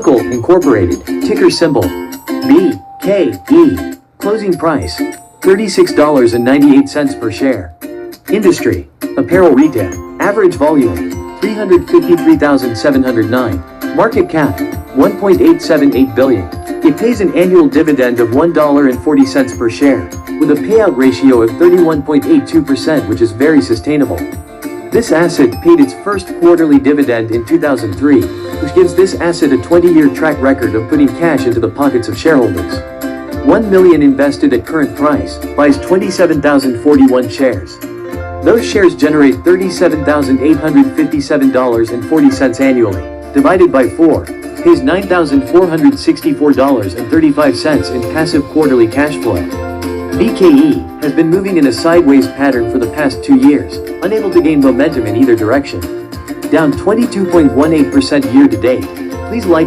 Incorporated, ticker symbol BKE, closing price $36.98 per share. Industry, apparel retail, average volume 353,709, market cap $1.878 billion. It pays an annual dividend of $1.40 per share, with a payout ratio of 31.82%, which is very sustainable. This asset paid its first quarterly dividend in 2003, which gives this asset a 20-year track record of putting cash into the pockets of shareholders. 1 million invested at current price buys 27,041 shares. Those shares generate $37,857.40 annually, divided by 4, pays $9,464.35 in passive quarterly cash flow. BKE has been moving in a sideways pattern for the past 2 years, unable to gain momentum in either direction. Down 22.18% year to date. Please like and